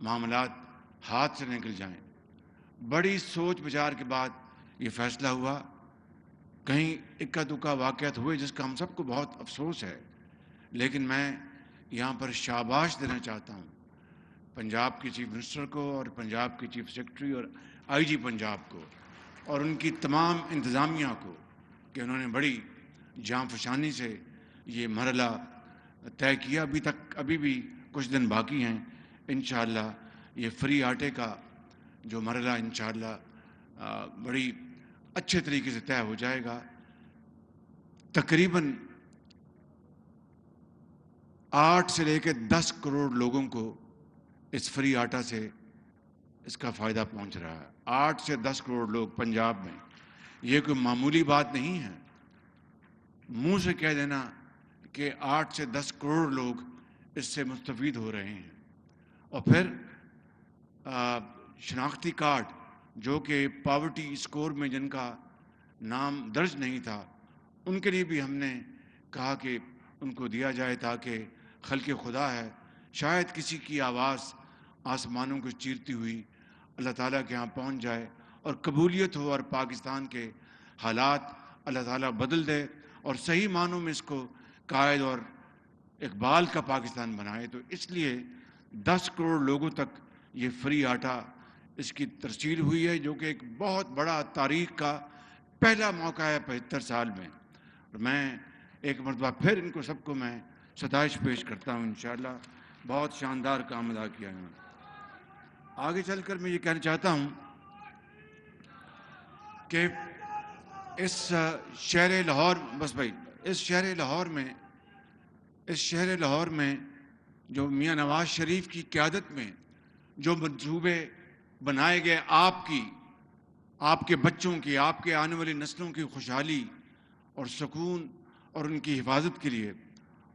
معاملات ہاتھ سے نکل جائیں۔ بڑی سوچ بچار کے بعد یہ فیصلہ ہوا۔ کہیں اکا دکا واقعات ہوئے جس کا ہم سب کو بہت افسوس ہے، لیکن میں یہاں پر شاباش دینا چاہتا ہوں پنجاب کے چیف منسٹر کو اور پنجاب کے چیف سیکرٹری اور آئی جی پنجاب کو اور ان کی تمام انتظامیہ کو کہ انہوں نے بڑی جاں فشانی سے یہ مرحلہ طے کیا۔ ابھی بھی کچھ دن باقی ہیں، انشاءاللہ یہ فری آٹے کا جو مرحلہ انشاءاللہ بڑی اچھے طریقے سے طے ہو جائے گا۔ تقریباً 8 سے لے کے 10 کروڑ لوگوں کو اس فری آٹا سے اس کا فائدہ پہنچ رہا ہے۔ 8 سے 10 کروڑ لوگ پنجاب میں، یہ کوئی معمولی بات نہیں ہے۔ منہ سے کہہ دینا کہ 8 سے 10 کروڑ لوگ اس سے مستفید ہو رہے ہیں۔ اور پھر شناختی کارڈ جو کہ پاورٹی اسکور میں جن کا نام درج نہیں تھا، ان کے لیے بھی ہم نے کہا کہ ان کو دیا جائے تاکہ خلق خدا ہے، شاید کسی کی آواز آسمانوں کو چیرتی ہوئی اللہ تعالیٰ کے ہاں پہنچ جائے اور قبولیت ہو اور پاکستان کے حالات اللہ تعالیٰ بدل دے اور صحیح معنوں میں اس کو قائد اور اقبال کا پاکستان بنائے۔ تو اس لیے 10 کروڑ لوگوں تک یہ فری آٹا اس کی ترسیل ہوئی ہے، جو کہ ایک بہت بڑا تاریخ کا پہلا موقع ہے 75 سال میں۔ اور میں ایک مرتبہ پھر ان کو سب کو میں ستائش پیش کرتا ہوں۔ انشاءاللہ بہت شاندار کام ادا کیا ہے۔ آگے چل کر میں یہ کہنا چاہتا ہوں کہ اس شہر لاہور میں جو میاں نواز شریف کی قیادت میں جو منصوبے بنائے گئے آپ کے بچوں کی، آپ کے آنے والی نسلوں کی خوشحالی اور سکون اور ان کی حفاظت کے لیے،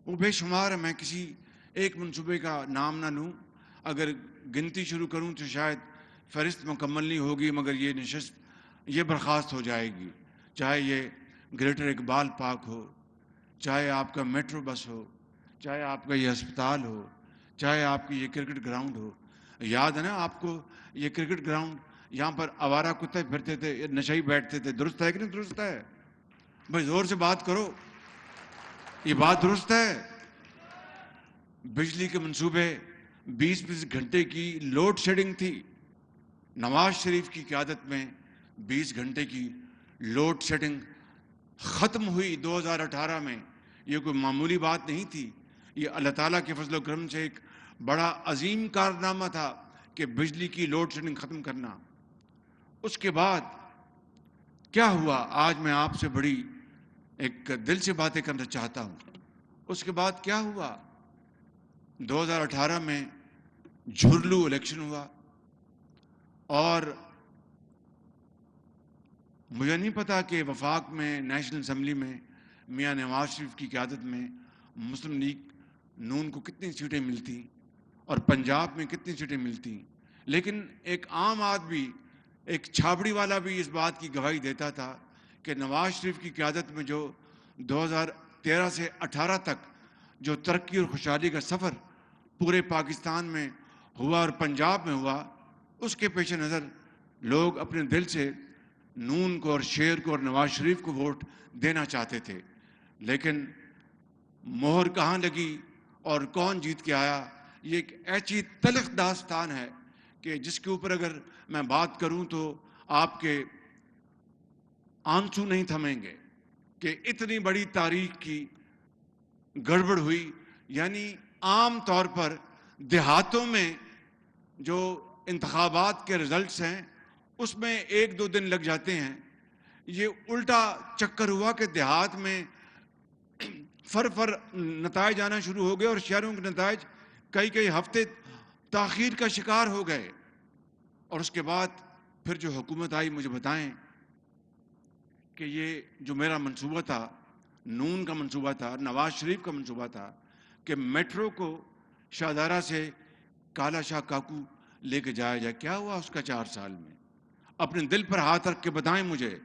وہ بے شمار ہے۔ میں کسی ایک منصوبے کا نام نہ لوں، اگر گنتی شروع کروں تو شاید فہرست مکمل نہیں ہوگی، مگر یہ نشست یہ برخاست ہو جائے گی۔ چاہے یہ گریٹر اقبال پارک ہو، چاہے آپ کا میٹرو بس ہو، چاہے آپ کا یہ ہسپتال ہو، چاہے آپ کی یہ کرکٹ گراؤنڈ ہو۔ یاد ہے نا آپ کو یہ کرکٹ گراؤنڈ، یہاں پر آوارہ کتے پھرتے تھے، نشئی بیٹھتے تھے، درست ہے کہ نہیں درست ہے؟ بھائی زور سے بات کرو، یہ بات درست ہے؟ بجلی کے منصوبے، 20 گھنٹے کی لوڈ شیڈنگ تھی۔ نواز شریف کی قیادت میں 20 گھنٹے کی لوڈ شیڈنگ ختم ہوئی 2018 میں۔ یہ کوئی معمولی بات نہیں تھی، یہ اللہ تعالیٰ کے فضل و کرم سے ایک بڑا عظیم کارنامہ تھا کہ بجلی کی لوڈ شیڈنگ ختم کرنا۔ اس کے بعد کیا ہوا؟ آج میں آپ سے بڑی ایک دل سے باتیں کرنا چاہتا ہوں۔ اس کے بعد کیا ہوا؟ 2018 میں جھرلو الیکشن ہوا اور مجھے نہیں پتا کہ وفاق میں، نیشنل اسمبلی میں میاں نواز شریف کی قیادت میں مسلم لیگ نون کو کتنی سیٹیں ملتی اور پنجاب میں کتنی سیٹیں ملتی، لیکن ایک عام آدمی، ایک چھابڑی والا بھی اس بات کی گواہی دیتا تھا کہ نواز شریف کی قیادت میں جو 2013 سے 18 تک جو ترقی اور خوشحالی کا سفر پورے پاکستان میں ہوا اور پنجاب میں ہوا، اس کے پیش نظر لوگ اپنے دل سے نون کو اور شیر کو اور نواز شریف کو ووٹ دینا چاہتے تھے۔ لیکن مہر کہاں لگی اور کون جیت کے آیا، یہ ایک ایسی تلخ داستان ہے کہ جس کے اوپر اگر میں بات کروں تو آپ کے آنسو نہیں تھمیں گے کہ اتنی بڑی تاریخ کی گڑبڑ ہوئی۔ یعنی عام طور پر دیہاتوں میں جو انتخابات کے رزلٹس ہیں اس میں 1-2 دن لگ جاتے ہیں، یہ الٹا چکر ہوا کہ دیہات میں فر نتائج آنا شروع ہو گئے اور شہروں کے نتائج کئی ہفتے تاخیر کا شکار ہو گئے۔ اور اس کے بعد پھر جو حکومت آئی، مجھے بتائیں کہ یہ جو میرا منصوبہ تھا، نون کا منصوبہ تھا، نواز شریف کا منصوبہ تھا کہ میٹرو کو شاہدارہ سے کالا شاہ کاکو لے کے جایا جائے، کیا ہوا اس کا 4 سال میں؟ اپنے دل پر ہاتھ رکھ کے بتائیں مجھے۔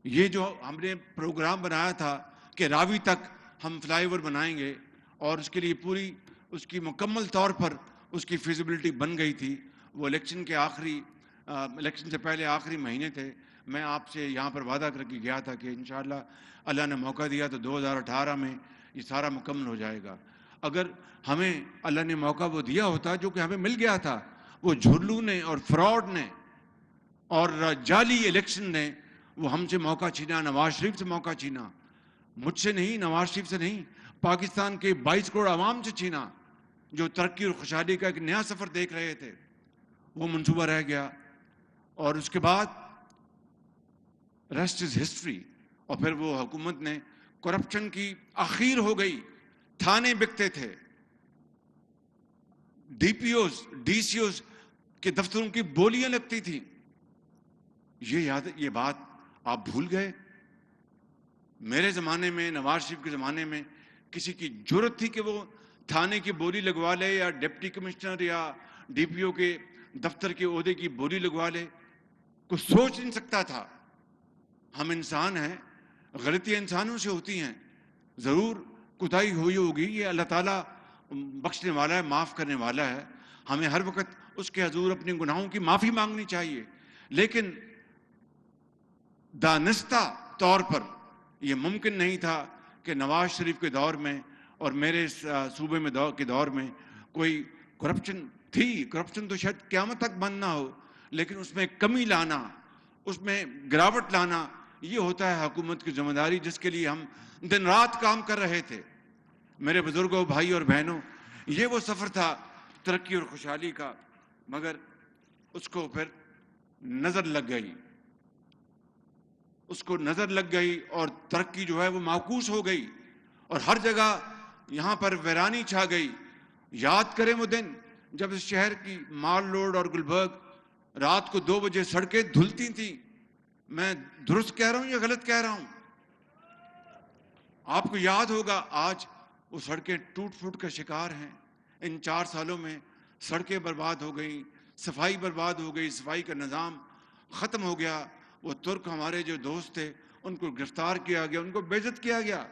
یہ جو ہم نے پروگرام بنایا تھا کہ راوی تک ہم فلائی اوور بنائیں گے اور اس کے لیے پوری اس کی مکمل طور پر اس کی فیزیبلٹی بن گئی تھی. وہ الیکشن سے پہلے آخری مہینے تھے. میں آپ سے یہاں پر وعدہ کر کے گیا تھا کہ انشاءاللہ اللہ نے موقع دیا تو 2018 میں یہ سارا مکمل ہو جائے گا. اگر ہمیں اللہ نے موقع وہ دیا ہوتا جو کہ ہمیں مل گیا تھا، وہ جھرلو نے اور فراڈ نے اور جعلی الیکشن نے وہ ہم سے موقع چھینا، نواز شریف سے موقع چھینا. مجھ سے نہیں، نواز شریف سے نہیں، پاکستان کے 22 کروڑ عوام سے چھینا جو ترقی اور خوشحالی کا ایک نیا سفر دیکھ رہے تھے. وہ منصوبہ رہ گیا اور اس کے بعد ریسٹ از ہسٹری. اور پھر وہ حکومت نے کرپشن کی آخر ہو گئی. تھانے بکتے تھے، D P Os D C Os کے دفتروں کی بولیاں لگتی تھیں. یہ بات آپ بھول گئے؟ میرے زمانے میں، نواز شریف کے زمانے میں کسی کی جرت تھی کہ وہ تھانے کی بولی لگوا لے یا ڈپٹی کمشنر یا ڈی پی او کے دفتر کے عہدے کی بولی لگوا لے؟ کوئی سوچ نہیں سکتا تھا. ہم انسان ہیں، غلطیاں انسانوں سے ہوتی ہیں، ضرور کوتاہی ہوئی ہوگی. یہ اللہ تعالیٰ بخشنے والا ہے، معاف کرنے والا ہے. ہمیں ہر وقت اس کے حضور اپنے گناہوں کی معافی مانگنی چاہیے. لیکن دانستہ طور پر یہ ممکن نہیں تھا کہ نواز شریف کے دور میں اور میرے صوبے میں کے دور میں کوئی کرپشن تھی. کرپشن تو شاید قیامت تک بند نہ ہو، لیکن اس میں کمی لانا، اس میں گراوٹ لانا، یہ ہوتا ہے حکومت کی ذمہ داری، جس کے لیے ہم دن رات کام کر رہے تھے. میرے بزرگوں، بھائی اور بہنوں، یہ وہ سفر تھا ترقی اور خوشحالی کا. مگر اس کو پھر نظر لگ گئی، اس کو نظر لگ گئی اور ترقی جو ہے وہ معکوس ہو گئی اور ہر جگہ یہاں پر ویرانی چھا گئی. یاد کریں وہ دن جب اس شہر کی مال روڈ اور گلبرگ رات کو 2 بجے سڑکیں دھلتی تھیں. میں درست کہہ رہا ہوں یا غلط کہہ رہا ہوں؟ آپ کو یاد ہوگا آج وہ سڑکیں ٹوٹ پھوٹ کا شکار ہیں. ان 4 سالوں میں سڑکیں برباد ہو گئیں، صفائی برباد ہو گئی، صفائی کا نظام ختم ہو گیا. وہ ترک ہمارے جو دوست تھے ان کو گرفتار کیا گیا، ان کو بے عزت کیا گیا.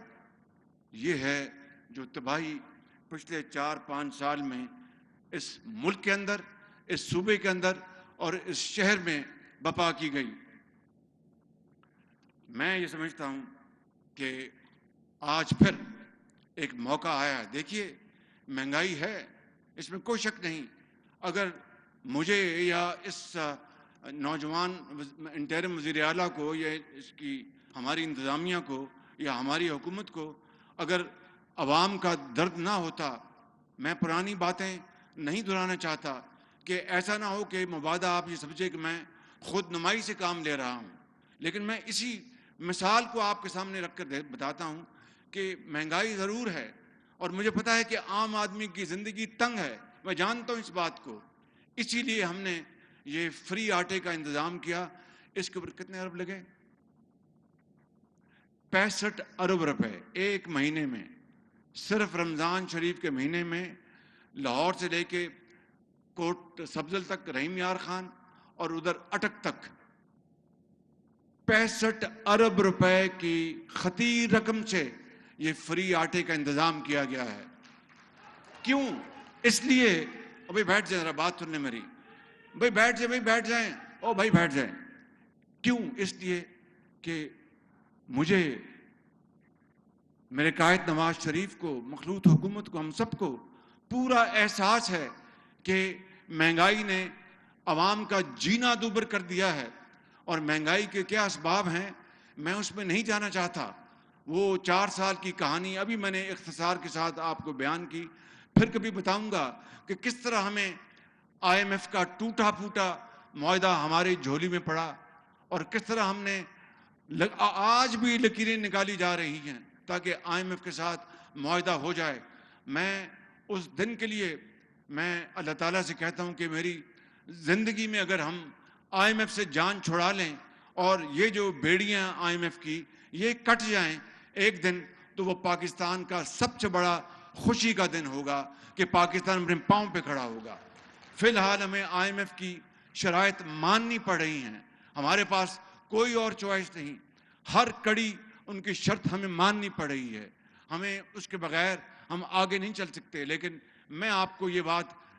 یہ ہے جو تباہی پچھلے 4-5 سال میں اس ملک کے اندر، اس صوبے کے اندر اور اس شہر میں بپا کی گئی. میں یہ سمجھتا ہوں کہ آج پھر ایک موقع آیا ہے. دیکھیے مہنگائی ہے، اس میں کوئی شک نہیں. اگر مجھے یا اس نوجوان انٹرم وزیر اعلیٰ کو یا اس کی ہماری انتظامیہ کو یا ہماری حکومت کو اگر عوام کا درد نہ ہوتا، میں پرانی باتیں نہیں دہرانا چاہتا کہ ایسا نہ ہو کہ مبادہ آپ یہ سمجھے کہ میں خود نمائی سے کام لے رہا ہوں. لیکن میں اسی مثال کو آپ کے سامنے رکھ کر بتاتا ہوں کہ مہنگائی ضرور ہے اور مجھے پتہ ہے کہ عام آدمی کی زندگی تنگ ہے، میں جانتا ہوں اس بات کو. اسی لیے ہم نے یہ فری آٹے کا انتظام کیا. اس کے اوپر کتنے ارب لگے؟ 65 ارب روپے ایک مہینے میں. صرف رمضان شریف کے مہینے میں لاہور سے لے کے کوٹ سبزل تک، رحیم یار خان اور ادھر اٹک تک 65 ارب روپے کی خطیر رقم سے یہ فری آٹے کا انتظام کیا گیا ہے. کیوں؟ اس لیے ابھی بیٹھ جائیں، ذرا بات سننے میری. بھائی بیٹھ جائیں، بھائی بیٹھ جائیں، او بھائی بیٹھ جائیں. کیوں؟ اس لیے کہ مجھے، میرے قائد نواز شریف کو، مخلوط حکومت کو، ہم سب کو پورا احساس ہے کہ مہنگائی نے عوام کا جینا دوبر کر دیا ہے. اور مہنگائی کے کیا اسباب ہیں میں اس میں نہیں جانا چاہتا. وہ 4 سال کی کہانی ابھی میں نے اختصار کے ساتھ آپ کو بیان کی. پھر کبھی بتاؤں گا کہ کس طرح ہمیں IMF کا ٹوٹا پھوٹا معاہدہ ہماری جھولی میں پڑا اور کس طرح ہم نے آج بھی لکیریں نکالی جا رہی ہیں تاکہ IMF کے ساتھ معاہدہ ہو جائے. میں اس دن کے لیے میں اللہ تعالیٰ سے کہتا ہوں کہ میری زندگی میں اگر ہم IMF سے جان چھڑا لیں اور یہ جو بیڑیاں IMF کی یہ کٹ جائیں ایک دن، تو وہ پاکستان کا سب سے بڑا خوشی کا دن ہوگا کہ پاکستان اپنے پاؤں پہ کھڑا ہوگا. فی الحال ہمیں IMF کی شرائط ماننی پڑ رہی ہیں، ہمارے پاس کوئی اور چوائس نہیں. ہر کڑی ان کی شرط ہمیں ماننی پڑ رہی ہے، ہمیں اس کے بغیر ہم آگے نہیں چل سکتے. لیکن میں آپ کو یہ بات